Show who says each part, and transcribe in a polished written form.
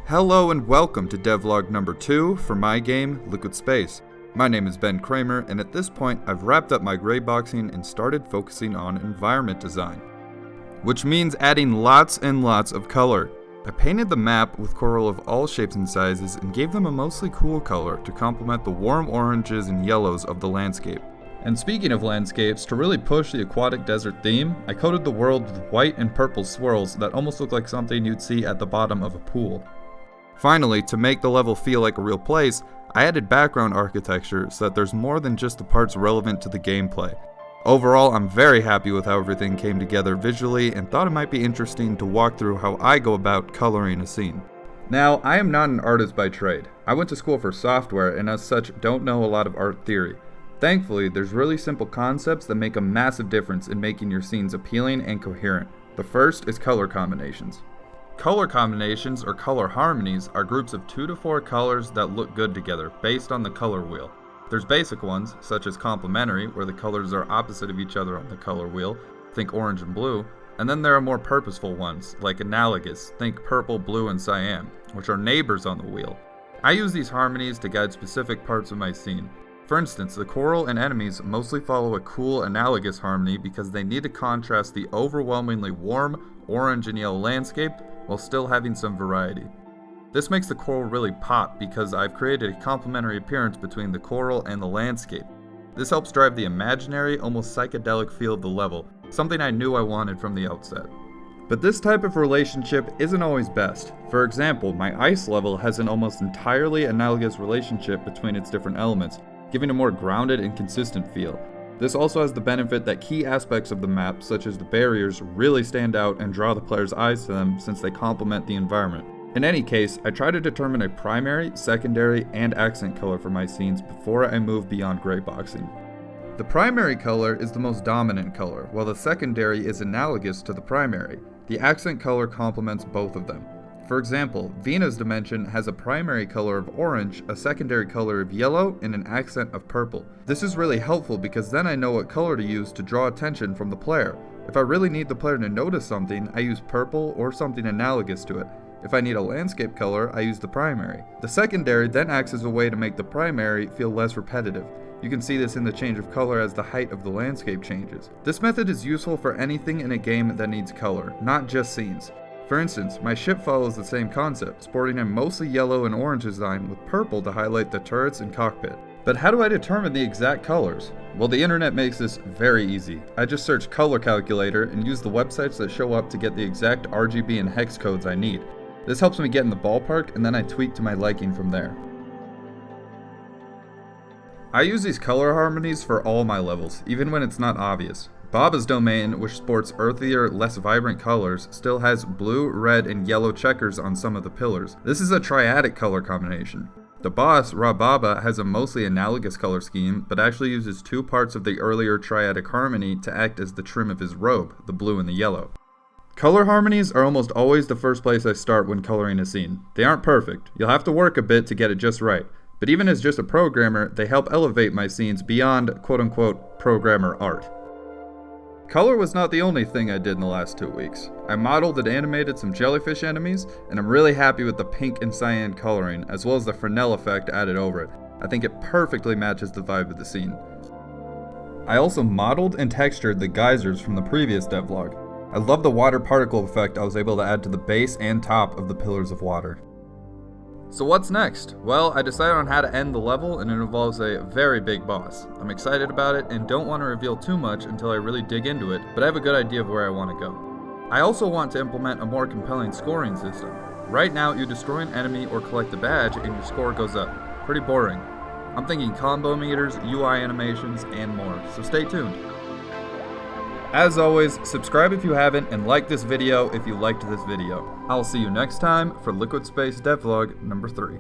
Speaker 1: Hello and welcome to Devlog number 2 for my game, Liquid Space. My name is Ben Kramer, and at this point I've wrapped up my gray boxing and started focusing on environment design, which means adding lots and lots of color. I painted the map with coral of all shapes and sizes and gave them a mostly cool color to complement the warm oranges and yellows of the landscape. And speaking of landscapes, to really push the aquatic desert theme, I coated the world with white and purple swirls that almost look like something you'd see at the bottom of a pool. Finally, to make the level feel like a real place, I added background architecture so that there's more than just the parts relevant to the gameplay. Overall, I'm very happy with how everything came together visually and thought it might be interesting to walk through how I go about coloring a scene. Now, I am not an artist by trade. I went to school for software and as such don't know a lot of art theory. Thankfully, there's really simple concepts that make a massive difference in making your scenes appealing and coherent. The first is color combinations. Color combinations, or color harmonies, are groups of 2 to 4 colors that look good together, based on the color wheel. There's basic ones, such as complementary, where the colors are opposite of each other on the color wheel, think orange and blue, and then there are more purposeful ones, like analogous, think purple, blue, and cyan, which are neighbors on the wheel. I use these harmonies to guide specific parts of my scene. For instance, the coral and enemies mostly follow a cool analogous harmony because they need to contrast the overwhelmingly warm orange and yellow landscape while still having some variety. This makes the coral really pop because I've created a complementary appearance between the coral and the landscape. This helps drive the imaginary, almost psychedelic feel of the level, something I knew I wanted from the outset. But this type of relationship isn't always best. For example, my ice level has an almost entirely analogous relationship between its different elements, giving a more grounded and consistent feel. This also has the benefit that key aspects of the map, such as the barriers, really stand out and draw the player's eyes to them since they complement the environment. In any case, I try to determine a primary, secondary, and accent color for my scenes before I move beyond gray boxing. The primary color is the most dominant color, while the secondary is analogous to the primary. The accent color complements both of them. For example, Vena's dimension has a primary color of orange, a secondary color of yellow, and an accent of purple. This is really helpful because then I know what color to use to draw attention from the player. If I really need the player to notice something, I use purple or something analogous to it. If I need a landscape color, I use the primary. The secondary then acts as a way to make the primary feel less repetitive. You can see this in the change of color as the height of the landscape changes. This method is useful for anything in a game that needs color, not just scenes. For instance, my ship follows the same concept, sporting a mostly yellow and orange design with purple to highlight the turrets and cockpit. But how do I determine the exact colors? Well, the internet makes this very easy. I just search color calculator and use the websites that show up to get the exact RGB and hex codes I need. This helps me get in the ballpark and then I tweak to my liking from there. I use these color harmonies for all my levels, even when it's not obvious. Baba's domain, which sports earthier, less vibrant colors, still has blue, red, and yellow checkers on some of the pillars. This is a triadic color combination. The boss, Baba, has a mostly analogous color scheme, but actually uses 2 parts of the earlier triadic harmony to act as the trim of his robe, the blue and the yellow. Color harmonies are almost always the first place I start when coloring a scene. They aren't perfect. You'll have to work a bit to get it just right. But even as just a programmer, they help elevate my scenes beyond quote-unquote programmer art. Color was not the only thing I did in the last 2 weeks. I modeled and animated some jellyfish enemies, and I'm really happy with the pink and cyan coloring, as well as the Fresnel effect added over it. I think it perfectly matches the vibe of the scene. I also modeled and textured the geysers from the previous devlog. I love the water particle effect I was able to add to the base and top of the pillars of water. So what's next? Well, I decided on how to end the level and it involves a very big boss. I'm excited about it and don't want to reveal too much until I really dig into it, but I have a good idea of where I want to go. I also want to implement a more compelling scoring system. Right now, you destroy an enemy or collect a badge and your score goes up. Pretty boring. I'm thinking combo meters, UI animations, and more, so stay tuned. As always, subscribe if you haven't and like this video if you liked this video. I'll see you next time for Liquid Space Devlog number 3.